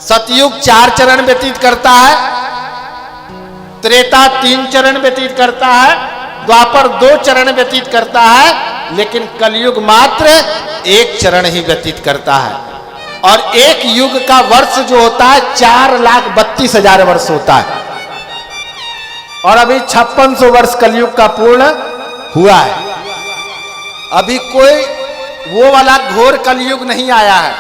सतयुग 4 चरण व्यतीत करता है, त्रेता 3 चरण व्यतीत करता है, द्वापर 2 चरण व्यतीत करता है, लेकिन कलयुग मात्र 1 चरण ही व्यतीत करता है। और एक युग का वर्ष जो होता है 4,32,000 वर्ष होता है। और अभी 5600 वर्ष कलयुग का पूर्ण हुआ है। अभी कोई वो वाला घोर कलयुग नहीं आया है।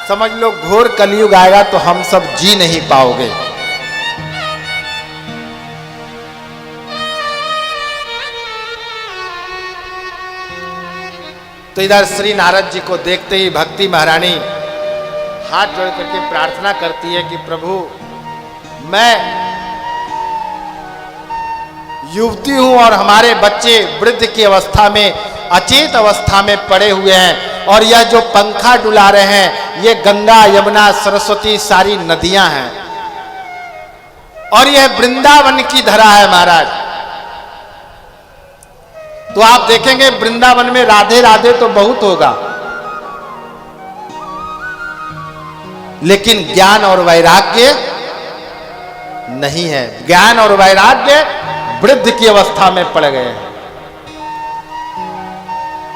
समझ लो घोर कलयुग आएगा तो हम सब जी नहीं पाओगे। तो इधर श्री नारद जी को देखते ही भक्ति महारानी हाथ जोड़ करके प्रार्थना करती है कि प्रभु मैं युवती हूं और हमारे बच्चे वृद्ध की अवस्था में, अचेत अवस्था में पड़े हुए हैं, और यह जो पंखा डुला रहे हैं ये गंगा यमुना सरस्वती सारी नदियां हैं, और यह वृंदावन की धरा है महाराज। तो आप देखेंगे वृंदावन में राधे राधे तो बहुत होगा, लेकिन ज्ञान और वैराग्य नहीं है। ज्ञान और वैराग्य वृद्ध की अवस्था में पड़ गए हैं।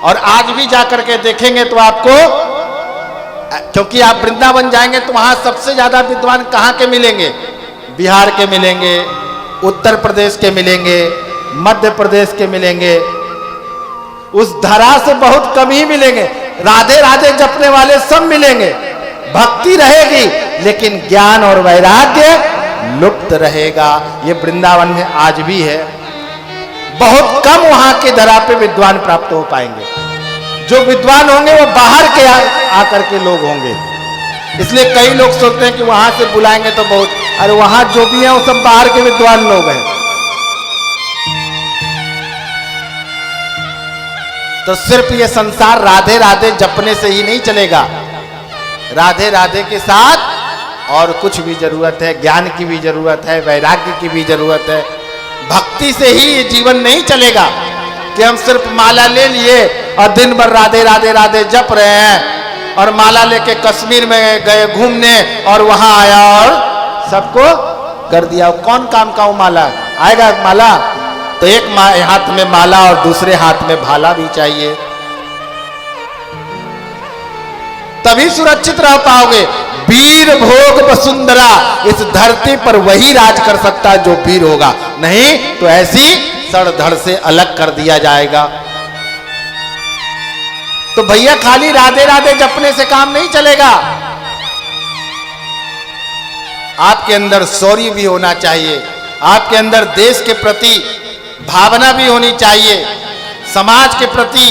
और आज भी जाकर के देखेंगे तो आपको, क्योंकि आप वृंदावन जाएंगे तो वहां सबसे ज्यादा विद्वान कहां के मिलेंगे? बिहार के मिलेंगे, उत्तर प्रदेश के मिलेंगे, मध्य प्रदेश के मिलेंगे। उस धरा से बहुत कम ही मिलेंगे। राधे राधे जपने वाले सब मिलेंगे, भक्ति रहेगी, लेकिन ज्ञान और वैराग्य लुप्त रहेगा। ये वृंदावन में आज भी है। बहुत कम वहां के धरा पे विद्वान प्राप्त हो पाएंगे। जो विद्वान होंगे वो बाहर के आकर के लोग होंगे। इसलिए कई लोग सोचते हैं कि वहां से बुलाएंगे तो बहुत, अरे वहां जो भी है वो सब बाहर के विद्वान लोग हैं। तो सिर्फ ये संसार राधे राधे जपने से ही नहीं चलेगा। राधे राधे के साथ और कुछ भी जरूरत है, ज्ञान की भी जरूरत है, वैराग्य की भी जरूरत है। भक्ति से ही ये जीवन नहीं चलेगा कि हम सिर्फ माला ले लिए और दिन भर राधे राधे राधे जप रहे हैं, और माला लेके कश्मीर में गए घूमने और वहां आया और सबको कर दिया। कौन काम का वो माला आएगा? माला तो एक हाथ में माला और दूसरे हाथ में भाला भी चाहिए, तभी सुरक्षित रह पाओगे। वीर भोग वसुंधरा, इस धरती पर वही राज कर सकता है जो वीर होगा, नहीं तो ऐसी सड़ धड़ से अलग कर दिया जाएगा। तो भैया खाली राधे राधे जपने से काम नहीं चलेगा। आपके अंदर शौर्य भी होना चाहिए, आपके अंदर देश के प्रति भावना भी होनी चाहिए, समाज के प्रति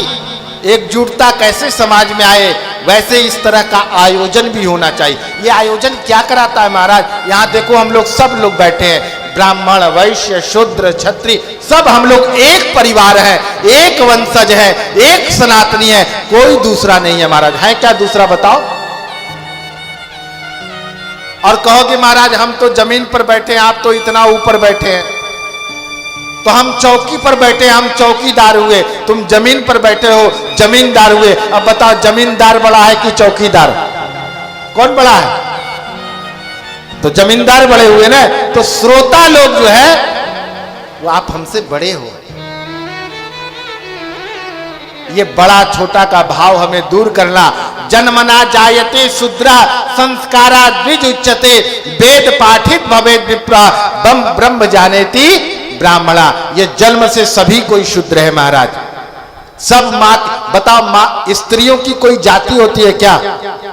एकजुटता कैसे समाज में आए वैसे इस तरह का आयोजन भी होना चाहिए। ये आयोजन क्या कराता है महाराज? यहाँ देखो हम लोग सब लोग बैठे हैं, ब्राह्मण वैश्य शूद्र क्षत्रिय, सब हम लोग एक परिवार है, एक वंशज है, एक सनातनी है, कोई दूसरा नहीं है महाराज। है क्या दूसरा बताओ? और कहोगे महाराज हम तो जमीन पर बैठे हैं, आप तो इतना ऊपर बैठे हैं, तो हम चौकी पर बैठे, हम चौकीदार हुए, तुम जमीन पर बैठे हो जमींदार हुए। अब बताओ जमींदार बड़ा है कि चौकीदार? कौन बड़ा है? तो जमींदार बड़े हुए ना। तो श्रोता लोग जो है वो आप हमसे बड़े हो। ये बड़ा छोटा का भाव हमें दूर करना। जन्मना जायते शूद्रा संस्कारा द्विज उच्यते, वेद पाठित भवेद विप्रा ब्रह्म जानेति ब्राह्मणा। ये जन्म से सभी कोई शूद्र है महाराज। सब माँ, बताओ माँ, स्त्रियों की कोई जाति होती है क्या?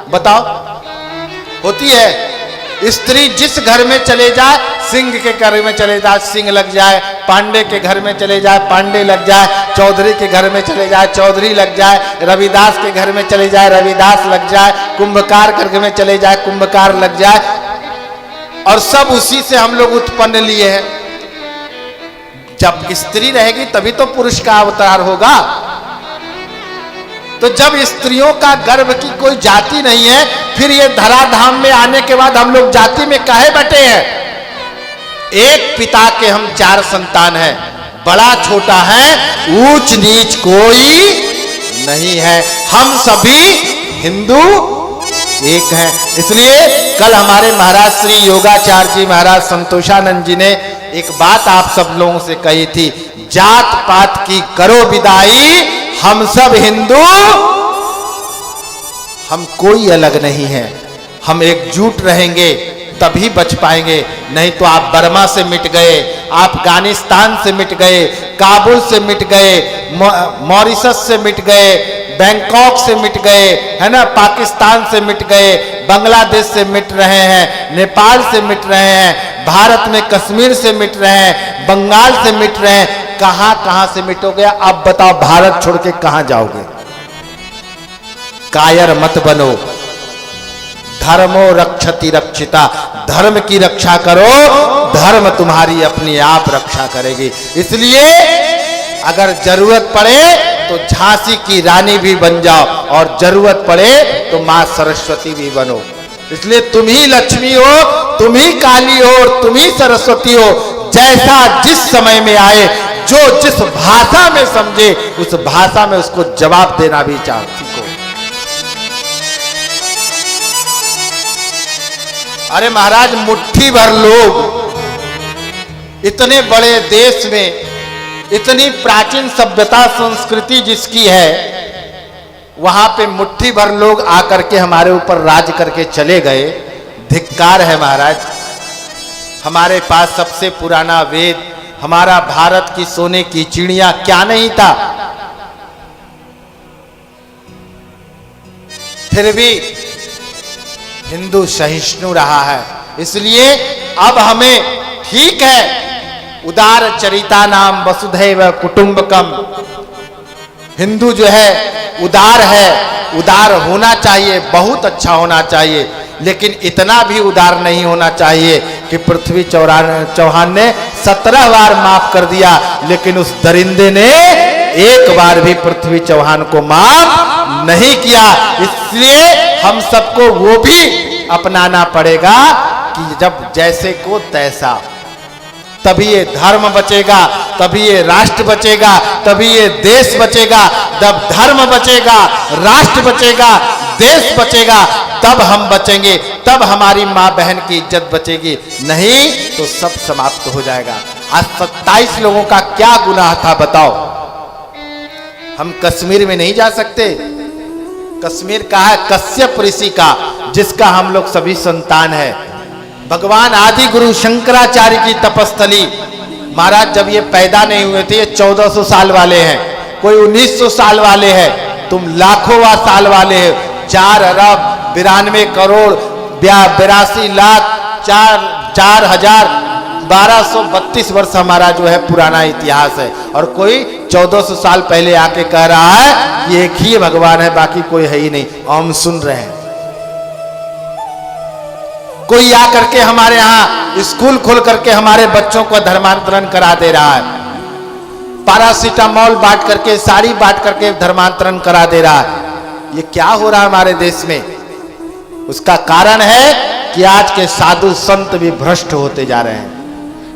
बताओ, होती है? स्त्री जिस घर में चले जाए, सिंह के घर में चले जाए सिंह लग जाए, पांडे के घर में चले जाए पांडे लग जाए, चौधरी के घर में चले जाए चौधरी लग जाए, रविदास के घर में चले जाए रविदास लग जाए, कुंभकार के घर में चले जाए कुंभकार लग जाए, और सब उसी से हम लोग उत्पन्न लिए हैं। जब स्त्री रहेगी तभी तो पुरुष का अवतार होगा। तो जब स्त्रियों का गर्भ की कोई जाति नहीं है, फिर ये धराधाम में आने के बाद हम लोग जाति में काहे बटे हैं? एक पिता के हम 4 संतान हैं, बड़ा छोटा है, ऊंच नीच कोई नहीं है, हम सभी हिंदू एक हैं। इसलिए कल हमारे महाराज श्री योगाचार्य जी महाराज संतोषानंद जी ने एक बात आप सब लोगों से कही थी, जात पात की करो विदाई, हम सब हिंदू, हम कोई अलग नहीं है, हम एकजुट रहेंगे तभी बच पाएंगे, नहीं तो आप बर्मा से मिट गए, अफगानिस्तान से मिट गए, काबुल से मिट गए, मॉरिशस से मिट गए, बैंकॉक से मिट गए, है ना, पाकिस्तान से मिट गए, बांग्लादेश से मिट रहे हैं, नेपाल से मिट रहे हैं, भारत में कश्मीर से मिट रहे हैं, बंगाल से मिट रहे हैं, कहां कहां से मिटोगे? अब बताओ, भारत छोड़ के कहां जाओगे? कायर मत बनो, धर्मो रक्षति रक्षिता, धर्म की रक्षा करो, धर्म तुम्हारी अपनी आप रक्षा करेगी। इसलिए अगर जरूरत पड़े तो झांसी की रानी भी बन जाओ, और जरूरत पड़े तो मां सरस्वती भी बनो। इसलिए तुम ही लक्ष्मी हो, तुम ही काली हो, और तुम ही सरस्वती हो। जैसा जिस समय में आए, जो जिस भाषा में समझे, उस भाषा में उसको जवाब देना भी सीखो। अरे महाराज, मुट्ठी भर लोग, इतने बड़े देश में इतनी प्राचीन सभ्यता संस्कृति जिसकी है, वहां पे मुट्ठी भर लोग आकर के हमारे ऊपर राज करके चले गए। धिक्कार है महाराज। हमारे पास सबसे पुराना वेद, हमारा भारत की सोने की चिड़िया क्या नहीं था, फिर भी हिंदू सहिष्णु रहा है। इसलिए अब हमें, ठीक है, उदार चरिता नाम वसुधैव कुटुंबकम, हिंदू जो है उदार है, उदार होना चाहिए, बहुत अच्छा होना चाहिए, लेकिन इतना भी उदार नहीं होना चाहिए कि पृथ्वी चौहान ने 17 बार माफ कर दिया, लेकिन उस दरिंदे ने एक बार भी पृथ्वी चौहान को माफ नहीं किया। इसलिए हम सबको वो भी अपनाना पड़ेगा कि जब जैसे को तैसा, तभी ये धर्म बचेगा, तभी ये राष्ट्र बचेगा, तभी ये देश बचेगा। जब धर्म बचेगा, राष्ट्र बचेगा, देश बचेगा, तब हम बचेंगे, तब हमारी माँ बहन की इज्जत बचेगी, नहीं तो सब समाप्त हो जाएगा। आज 27 लोगों का क्या गुनाह था बताओ? हम कश्मीर में नहीं जा सकते? कश्मीर का है कश्यप ऋषि का, जिसका हम लोग सभी संतान है। भगवान आदि गुरु शंकराचार्य की तपस्थली। महाराज जब ये पैदा नहीं हुए थे, ये 1400 साल वाले हैं, कोई 1900 साल वाले हैं, तुम लाखों साल वाले हो। 4 अरब 92 करोड़ 82 लाख 4,1232 वर्ष हमारा जो है पुराना इतिहास है, और कोई 1400 साल पहले आके कह रहा है कि एक ही भगवान है, बाकी कोई है ही नहीं। हम सुन रहे हैं। कोई आकर के हमारे यहाँ स्कूल खोल करके हमारे बच्चों को धर्मांतरण करा दे रहा है, पैरासीटामोल बांट करके, साड़ी बांट करके धर्मांतरण करा दे रहा है। ये क्या हो रहा है हमारे देश में? उसका कारण है कि आज के साधु संत भी भ्रष्ट होते जा रहे हैं।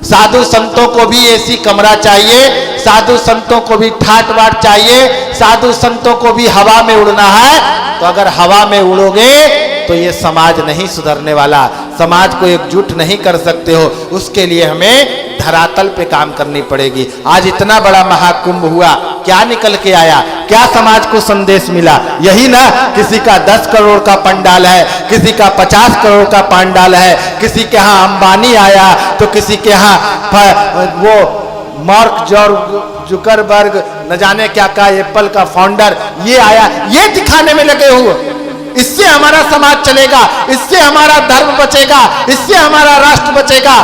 साधु संतों को भी एसी कमरा चाहिए, साधु संतों को भी ठाट बाट चाहिए, साधु संतों को भी हवा में उड़ना है। तो अगर हवा में उड़ोगे तो ये समाज नहीं सुधरने वाला, समाज को एकजुट नहीं कर सकते हो। उसके लिए हमें धरातल पे काम करनी पड़ेगी। आज इतना बड़ा महाकुंभ हुआ, क्या निकल के आया? क्या समाज को संदेश मिला? यही ना, किसी का 10 करोड़ का पंडाल है, किसी का 50 करोड़ का पंडाल है, किसी के यहाँ अंबानी आया, तो किसी के यहाँ वो मार्क जुकरबर्ग, न जाने क्या का एप्पल का फाउंडर ये आया, ये दिखाने में लगे हुए। इससे हमारा समाज चलेगा, इससे हमारा धर्म बचेगा, इससे हमारा राष्ट्र बचेगा।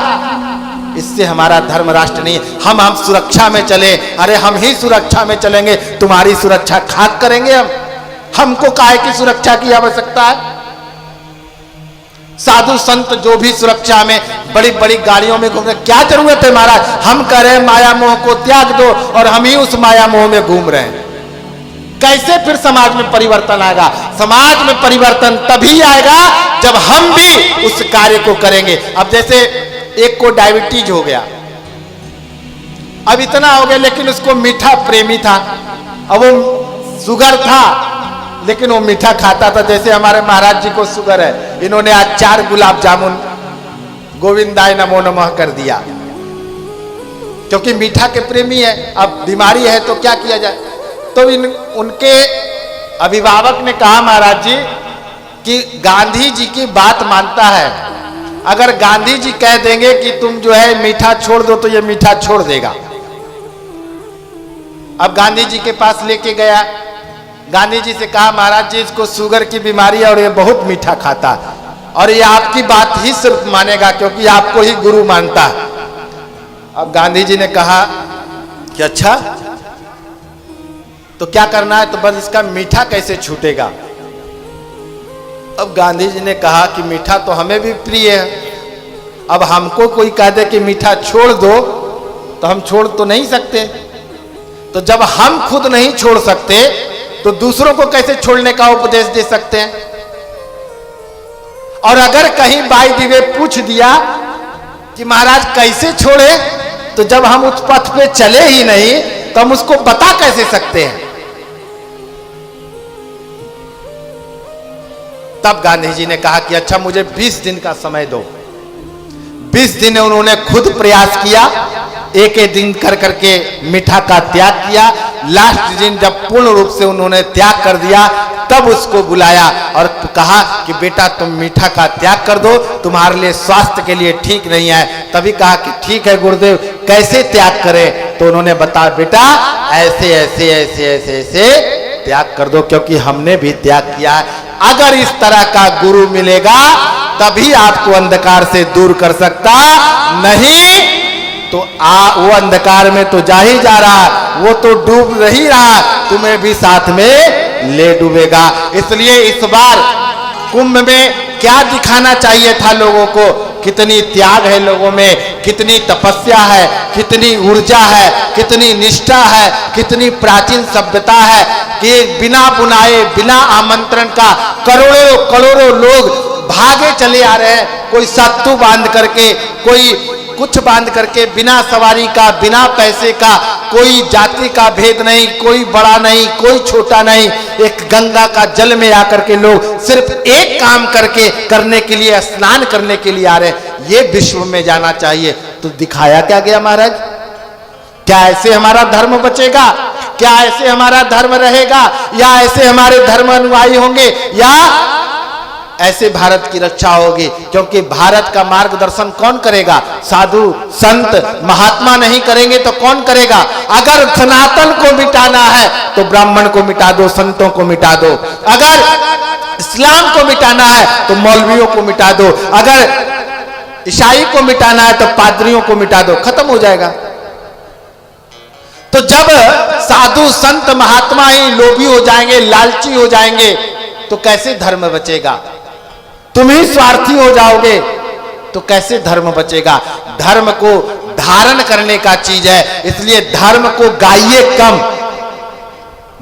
इससे हमारा धर्म राष्ट्र नहीं, हम सुरक्षा में चले। अरे हम ही सुरक्षा में चलेंगे, तुम्हारी सुरक्षा खाक करेंगे हम? हमको काहे की सुरक्षा की आवश्यकता है? साधु संत जो भी सुरक्षा में बड़ी बड़ी गाड़ियों में घूम रहे, क्या जरूरत है महाराज? हम कह रहे हैं माया मोह को त्याग दो, और हम ही उस माया मोह में घूम रहे हैं। कैसे फिर समाज में परिवर्तन आएगा? समाज में परिवर्तन तभी आएगा जब हम भी उस कार्य को करेंगे। अब जैसे एक को डायबिटीज हो गया, अब इतना हो गया, लेकिन उसको मीठा प्रेमी था, अब वो शुगर था, लेकिन वो मीठा खाता था। जैसे हमारे महाराज जी को शुगर है, इन्होंने आज 4 गुलाब जामुन गोविंदाय नमो नमः कर दिया, क्योंकि मीठा के प्रेमी है। अब बीमारी है तो क्या किया जाए। तो उनके अभिभावक ने कहा महाराज जी कि गांधी जी की बात मानता है, अगर गांधी जी कह देंगे कि तुम जो है मीठा छोड़ दो तो ये मीठा छोड़ देगा। अब गांधी जी के पास लेके गया, गांधी जी से कहा महाराज जी इसको शुगर की बीमारी है और ये बहुत मीठा खाता है और ये आपकी बात ही सिर्फ मानेगा क्योंकि आपको ही गुरु मानता है। अब गांधी जी ने कहा कि अच्छा तो क्या करना है, तो बस इसका मीठा कैसे छूटेगा। अब गांधी जी ने कहा कि मीठा तो हमें भी प्रिय है, अब हमको कोई कह दे कि मीठा छोड़ दो तो हम छोड़ तो नहीं सकते। तो जब हम खुद नहीं छोड़ सकते तो दूसरों को कैसे छोड़ने का उपदेश दे सकते हैं। और अगर कहीं बाई दी वे पूछ दिया कि महाराज कैसे छोड़े, तो जब हम उस पथ पे चले ही नहीं तो हम उसको बता कैसे सकते हैं। तब गांधी जी ने कहा कि अच्छा मुझे 20 दिन का समय दो। 20 दिन उन्होंने खुद प्रयास किया, एक एक दिन कर करके मीठा का त्याग किया। लास्ट दिन जब पूर्ण रूप से उन्होंने त्याग कर दिया तब उसको बुलाया और कहा कि बेटा तुम मीठा का त्याग कर दो, तुम्हारे लिए स्वास्थ्य के लिए ठीक नहीं है। तभी कहा कि ठीक है गुरुदेव, कैसे त्याग करें। तो उन्होंने बताया बेटा ऐसे ऐसे ऐसे ऐसे ऐसे त्याग कर दो, क्योंकि हमने भी त्याग किया है। अगर इस तरह का गुरु मिलेगा तभी आपको अंधकार से दूर कर सकता, नहीं तो वो अंधकार में तो जा ही जा रहा, वो तो डूब ही रहा, तुम्हें भी साथ में ले डूबेगा। इसलिए इस बार कुंभ में क्या दिखाना चाहिए था लोगों को, कितनी त्याग है लोगों में, कितनी तपस्या है, कितनी ऊर्जा है, कितनी निष्ठा है, कितनी प्राचीन सभ्यता है कि बिना बुलाए बिना आमंत्रण का करोड़ों करोड़ों लोग भागे चले आ रहे हैं। कोई सत्तू बांध करके, कोई कुछ बांध करके, बिना सवारी का, बिना पैसे का, कोई जाति का भेद नहीं, कोई बड़ा नहीं, कोई छोटा नहीं, एक गंगा का जल में आकर के लोग सिर्फ एक काम करने के लिए, स्नान करने के लिए आ रहे हैं। ये विश्व में जाना चाहिए। तो दिखाया क्या गया महाराज? क्या ऐसे हमारा धर्म बचेगा? क्या ऐसे हमारा धर्म रहेगा? या ऐसे हमारे धर्म अनुयायी होंगे? या ऐसे भारत की रक्षा होगी? क्योंकि भारत का मार्गदर्शन कौन करेगा? साधु संत महात्मा नहीं करेंगे तो कौन करेगा? अगर सनातन को मिटाना है तो ब्राह्मण को मिटा दो, संतों को मिटा दो। अगर इस्लाम को मिटाना है तो मौलवियों को मिटा दो। अगर ईसाई को मिटाना है तो पादरियों को मिटा दो, खत्म हो जाएगा। तो जब साधु संत महात्मा ही लोभी हो जाएंगे, लालची हो जाएंगे, तो कैसे धर्म बचेगा? तुम ही स्वार्थी हो जाओगे तो कैसे धर्म बचेगा? धर्म को धारण करने का चीज है, इसलिए धर्म को गाइए कम,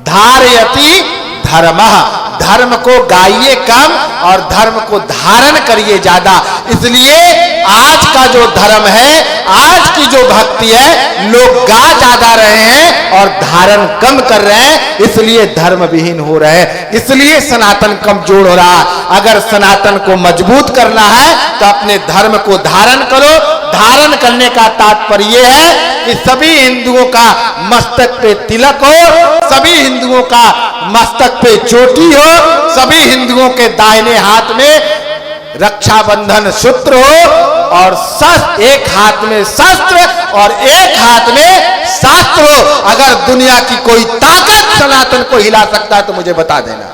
धारयति धर्मः, धर्म को गाइए कम और धर्म को धारण करिए ज्यादा। इसलिए आज का जो धर्म है, आज की जो भक्ति है, लोग गा ज्यादा रहे हैं और धारण कम कर रहे हैं, इसलिए धर्म विहीन हो रहे हैं, इसलिए सनातन कमजोर हो रहा। अगर सनातन को मजबूत करना है तो अपने धर्म को धारण करो। धारण करने का तात्पर्य है कि सभी हिंदुओं का मस्तक पे तिलक हो, सभी हिंदुओं का मस्तक पे चोटी हो, सभी हिंदुओं के दाहिने हाथ में रक्षाबंधन सूत्र हो और एक हाथ में शस्त्र और एक हाथ में शास्त्र हो। अगर दुनिया की कोई ताकत सनातन को हिला सकता है तो मुझे बता देना।